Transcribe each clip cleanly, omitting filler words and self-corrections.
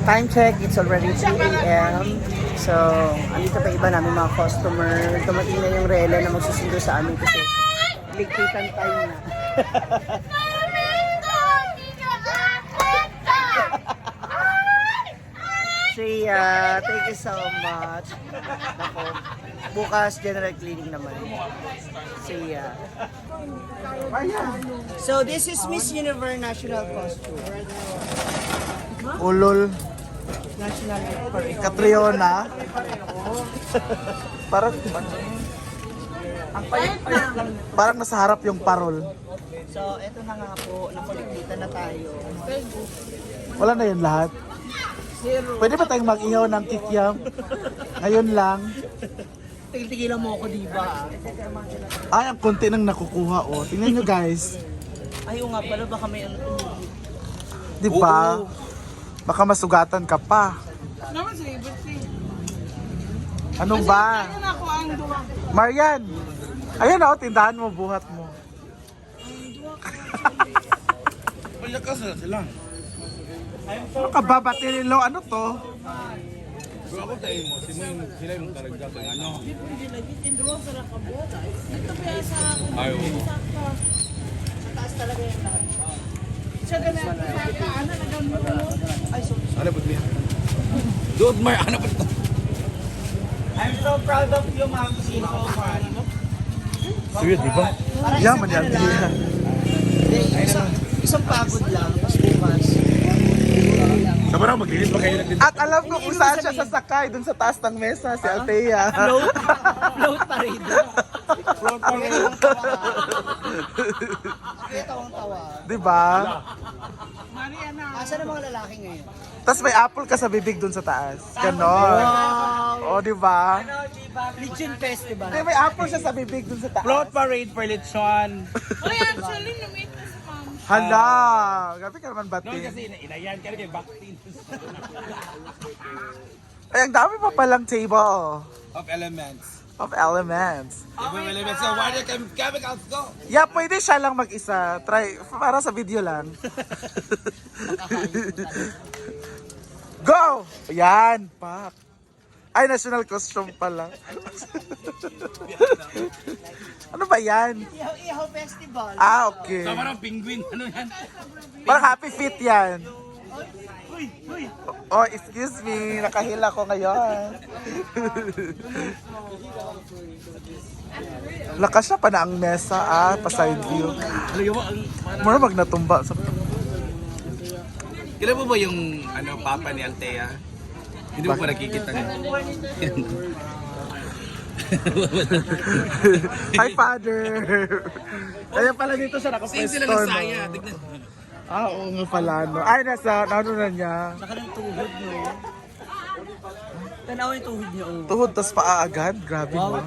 time check, it's already 2 a.m. So, andito pa iba namin mga customer. Dumating na yung Rela na magsusundo sa amin kasi likitan time na. Shreya, thank you so much. Ako, bukas general cleaning naman. Shreya. So, this is Miss Universe National Costume. Ulol. National Catriona. Parang Ang palit-palit lang. parang nasa harap yung parol. So, eto na nga po, nakulikitan na tayo. Wala na yun lahat. Zero. Pwede ba tayong mag-ihaw ng kikyam? Ngayon lang. Tigil-tigilan mo ako, diba? Ay, ang konti nang nakukuha, oh. Tingnan nyo, guys. Ay, oo nga pala, baka may ano to. Di ba? Baka masugatan ka pa. Naman sa ibig Ano ba? Ano na ako ang duwa? Marian! Ayan, oh, tindahan mo, buhat mo. Malakas na sila. Ano ka ba, batirilo? Ano to? Bro, ako tayo mo. Sila yung talaga ng ano. Ayaw. Siya ganun. Ano na gano'n mo? Ano ba niya? Dude, may ano ba ito? I'm so proud of you, Ma'am Sino. Serious, di ba? Yaman yan. Isang pagod lang, tapos bukas. Sabi na, maglinis pa kayo nagdito. At alam ko kung saan siya sasakay, dun sa taas ng mesa, si Althea. Float pa rin. Front pa rin. Kita akong tawa. Di ba? Mariana. Asa na mga lalaki ngayon? Tapos may apple ka sa bibig dun sa taas. Ganon. Wow! O, di ba? Legion Festival. May apple siya sa bibig dun sa taas. Float parade for lechon. Uy, actually, lumit na si Ma'am. Hala! Gabi ka naman No, batin. kasi inayan ka rin kay Baktin. Ay, ang dami pa palang table Of elements. of elements. Iba elements na water chemicals go. Yeah, pwede siya lang mag-isa. Try, para sa video lang. Go! Yan, pak. Ay, national costume pala. Ano ba yan? Ihaw Festival. Ah, okay. Sama ng penguin. Ano yan? Parang happy feet yan. Oh, excuse me. Nakahila ko ngayon. Lakas siya pa na ang mesa, pa side view. Ano mo ang... Mura mag natumba. Kailan mo ba yung ano, papa ni Althea? Hindi mo pa nakikita niya. Hi, father! Kaya pala dito siya Same nakapwesto, sila ng no? saya. Tignan. Ah, oo nga pala, no? Ay, nasa, ano na niya? Saka ng tuhod nyo. Tanaw yung tuhod nyo. Tuhod, tas paa agad? Grabe mo.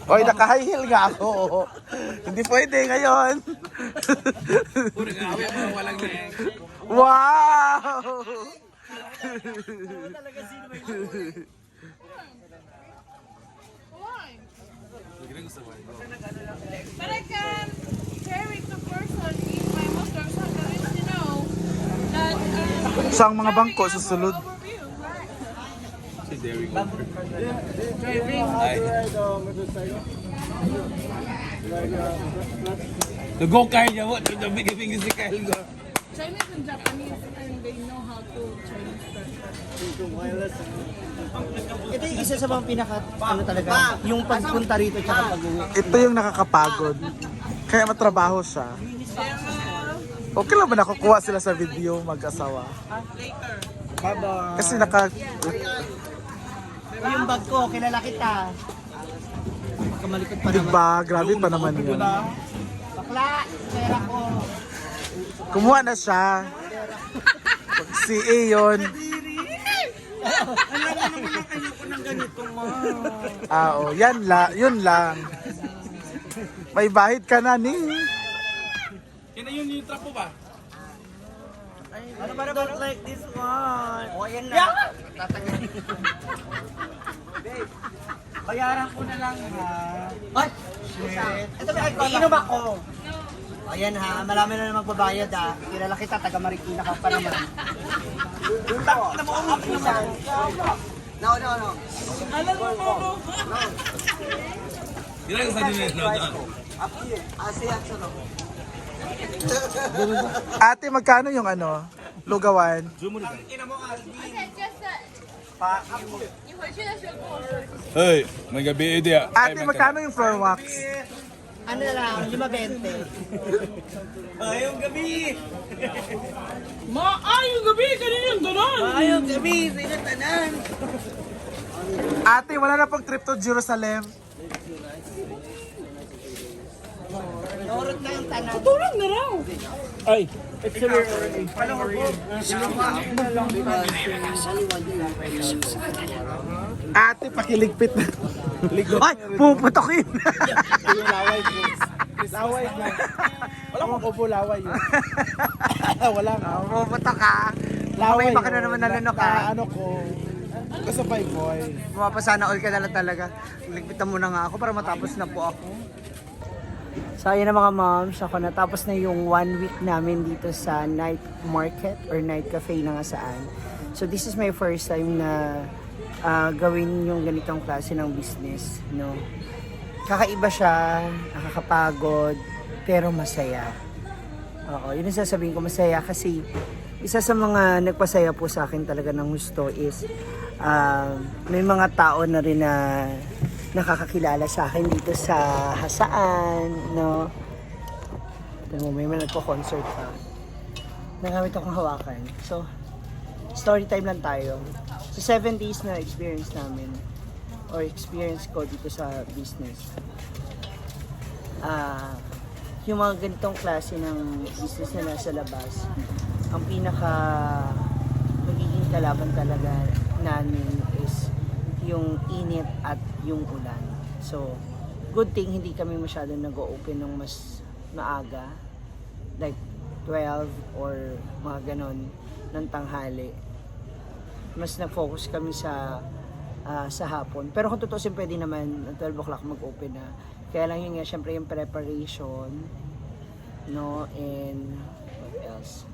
Oy, naka-high heel nga ako. Hindi pwede ngayon. Puro nag-aaway mo walang leg. Wow! Why? But I can share it to person if my motorcycle is, you know, that Sa mga bangko sa sulod. overview, right? Si Derek. Go kaya niya mo. Bigay-bigay si Kyle go. Chinese and Japanese, and they know how to Chinese person. Ito yung isa sa mga pinaka, ano talaga, yung pagpunta rito tsaka pag-uwi. Ito yung nakakapagod. Kaya matrabaho siya. Okay lang ba nakukuha sila sa video mag-asawa? Bye-bye. Kasi naka... Yung bag ko, kilala kita. Kamalikot pa naman. Diba? Grabe pa naman yun. Bakla, pera ko. Kumuha na siya. Pag CA yun. Ah, oh, yun lang. May bahid ka na ni. Yan na yun yung trap mo ba? Ano ba don't like this one? O, ayan na. Bayaran ko na lang ha. Ay! Shit. Ito ba, iinom ako. Ayan ha, malaman na magbabayad ha. Kilala kita, taga Marikina ka pa naman. Gila sa dinit na. Ate, magkano yung ano? Lugawan? Hey, may gabi idea. Ate, magkano yung floor wax? Ano na lang, 5.20. Yung gabi, kanina yung doon. Ate, wala na pong trip to Jerusalem. Norot na yung tanan. Tulog na raw. Ate, pakiligpit na. Ay, puputokin. Laway ko. Laway ko. Wala kong upo laway yun. Wala nga. Puputok ka. Laway Baka na yun. naman nalunok ka. Ano ko. Kasabay boy. Mapasana all ka na lang talaga. Ligpitan mo na nga ako para matapos na po ako. So ayun na mga moms, ako natapos na yung 1 week namin dito sa night market or night cafe na nga saan. So this is my first time na gawin yung ganitong klase ng business, no. Kakaiba siya, nakakapagod, pero masaya. Oo, yun ang sasabihin ko, masaya kasi isa sa mga nagpasaya po sa akin talaga ng gusto is may mga tao na rin na nakakakilala sa akin dito sa Hasaan, no. Ito mo, may nagko-concert pa. Nagamit akong hawakan. So, story time lang tayo. So, 7 days na experience namin or experience ko dito sa business. Yung mga ganitong klase ng business na nasa labas, ang pinaka magiging kalaban talaga namin is yung init at yung ulan. So, good thing hindi kami masyadong nag-open ng mas maaga. Like 12 or mga ganon ng tanghali. Mas nag-focus kami sa hapon. Pero kung tutusin, pwede naman 12 o'clock mag-open na. Kaya lang yun nga, syempre yung preparation, no, and what else?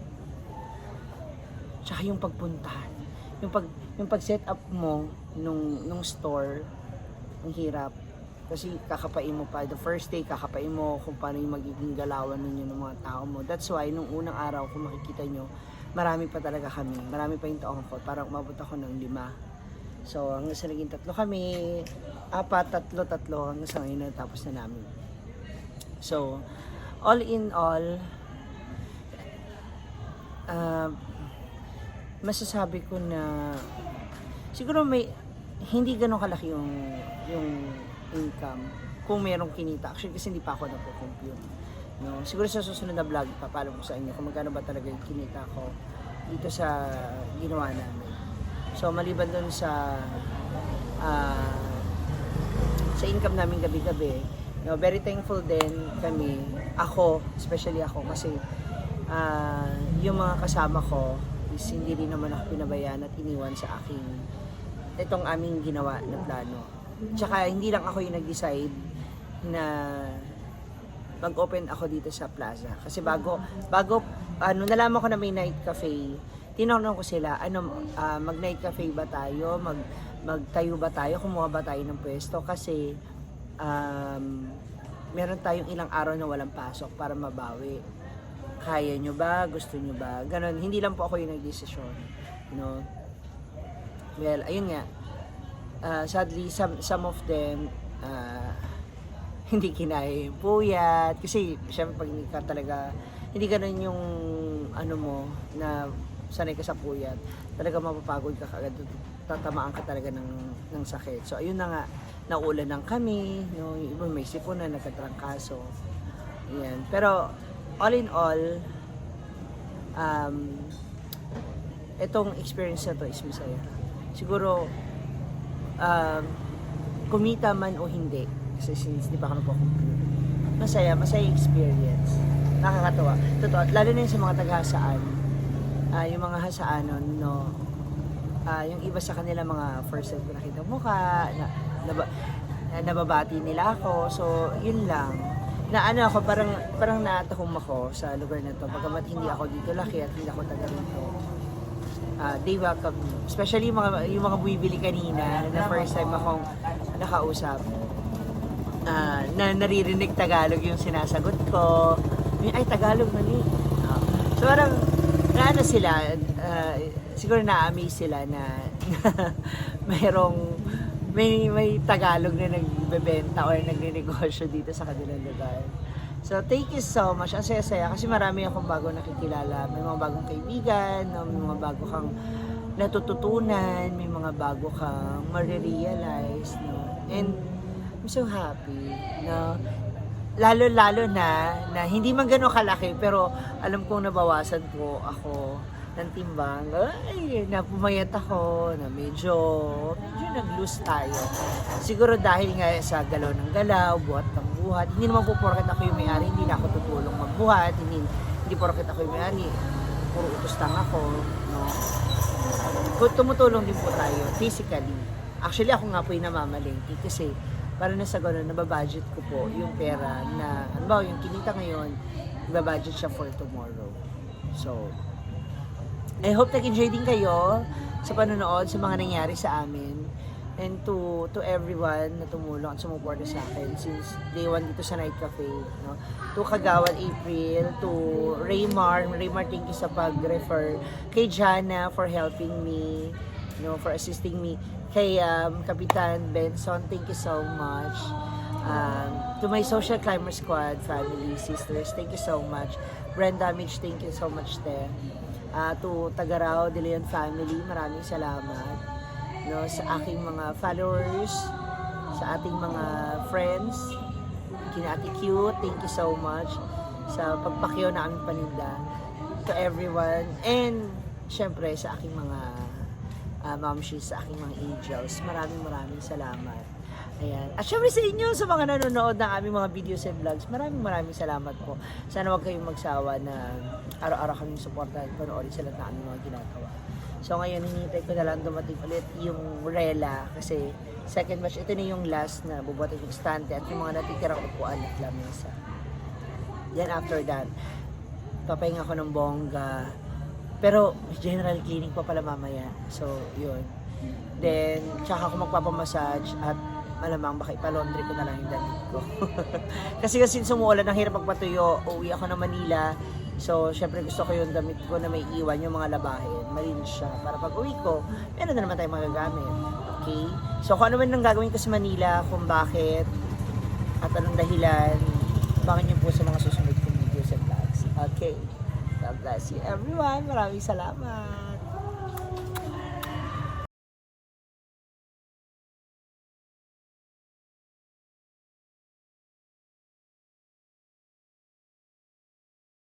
Tsaka yung pagpuntahan. Yung pag-set up mo nung store, ang hirap. Kasi kakapain mo pa. The first day, kakapain mo kung paano yung magiging galawan ninyo ng mga tao mo. That's why, nung unang araw, kung makikita nyo, marami pa talaga kami. Marami pa yung taong ko. Parang umabot ako ng 5. So, hanggang sa naging 3 kami, 4, 3, hanggang sa ngayon natapos na namin. So, all in all, masasabi ko na siguro hindi ganun kalaki yung income kung merong kinita. Actually, kasi hindi pa ako napo-compute. No? Siguro sa susunod na vlog, papaalam ko sa inyo kung magkano ba talaga yung kinita ko dito sa ginawa namin. So, maliban dun sa income namin gabi-gabi, no, very thankful din kami, especially ako, kasi yung mga kasama ko is hindi rin naman ako pinabayaan at iniwan sa aking itong aming ginawa na plano. Tsaka hindi lang ako yung nag-decide na mag-open ako dito sa plaza. Kasi bago nalaman ko na may night cafe, tinanong ko sila, mag-night cafe ba tayo? Magtayo ba tayo? Kumuha ba tayo ng pwesto? Kasi meron tayong ilang araw na walang pasok para mabawi. Kaya nyo ba? Gusto nyo ba? Ganon. Hindi lang po ako yung nag-desisyon. No? Well, ayun nga. Sadly, some of them hindi kinaya yung puyat. Kasi, syempre, pag hindi ka talaga, hindi ganon yung ano mo, na sanay ka sa puyat, talaga mapapagod ka kagad, tatamaan ka talaga ng sakit. So, ayun na nga, naulan ng kami, no? Yung iba may sipon na nagkatrangkaso. Ayan. Pero, all in all, itong experience na to is masaya. Siguro, kumita man o hindi, kasi since di pa ako nagpo-compute, masaya experience. Nakakatawa. Totoo, lalo na yung sa mga taga-hasaan, yung mga hasaanon, no, yung iba sa kanila mga first time ko nakita mukha, nababati nila ako, so yun lang. Na ano ako, parang naatahom ako sa lugar na to, pagkamat hindi ako dito laki at hindi ako taga rito. they welcome me. Especially yung mga bumibili kanina na first time akong nakausap. Na naririnig Tagalog yung sinasagot ko. Ay, Tagalog mali. So parang, naano sila, siguro na-amaze sila na may Tagalog na nagbebenta or nagninegosyo dito sa kanilang lugar. So, thank you so much. Ang saya-saya kasi marami akong bago nakikilala. May mga bagong kaibigan, no? May mga bago kang natututunan, may mga bago kang marirealize, no? And I'm so happy, no? Lalo-lalo na hindi man gano'ng kalaki, pero alam kong nabawasan po ako ng timbang. Ay, napumayat ako, na medyo nag-lose tayo. Siguro dahil nga sa galaw ng galaw, buhat ng buhat. Hindi naman po porket ako yung may-ari, hindi na ako tutulong magbuhat. Hindi porket ako yung may-ari, puro utos lang ako, no? Tumutulong din po tayo, physically. Actually, ako nga po yung namamalengke kasi para na sa gano'n, nababudget ko po yung pera na, ano ba, yung kinita ngayon, nababudget siya for tomorrow. So, I hope nag-enjoy din kayo sa panonood, sa mga nangyari sa amin. And to everyone na tumulong at sumuporta sa akin since day one dito sa Night Cafe. No? To Kagawad April, to Raymar, thank you sa pag-refer. Kay Jana for helping me, for assisting me. Kay Kapitan Benson, thank you so much. To my Social Climber Squad family, sisters, thank you so much. Brenda Mitch, thank you so much there. To Tagarao De Leon family, maraming salamat. No, sa aking mga followers, sa ating mga friends, kina Ate Cute, thank you so much sa pagpakyaw na aming paninda. To everyone, and syempre sa aking mga momshies, sa aking mga angels, maraming salamat. Ayan. At syempre sa inyo, sa mga nanonood ng aming mga videos and vlogs, maraming salamat po. Sana wag kayong magsawa na araw-araw kaming suportahan, panoorin sa lahat ng aming mga ginagawa. So ngayon, hinihintay ko na lang dumating ulit yung Rela kasi second batch, ito na yung last na bubuhatin yung stante at yung mga natitirang upuan at lamesa. Then after that, papahinga ko ng bongga. Pero general cleaning pa pala mamaya. So, yun. Then, tsaka ako magpapamassage at malamang baka ipalaundry ko na lang yung damit ko. kasi sumuulan, ang hirap magpatuyo. Uwi ako ng Manila. So, syempre gusto ko yung damit ko na may iwan yung mga labahin. Malinis siya. Para pag uwi ko, meron na naman tayong magagamit. Okay? So, kung ano man ang gagawin ko sa Manila, kung bakit, at anong dahilan, abangan niyo po sa mga susunod kong videos and vlogs. Okay? God bless you everyone. Maraming salamat.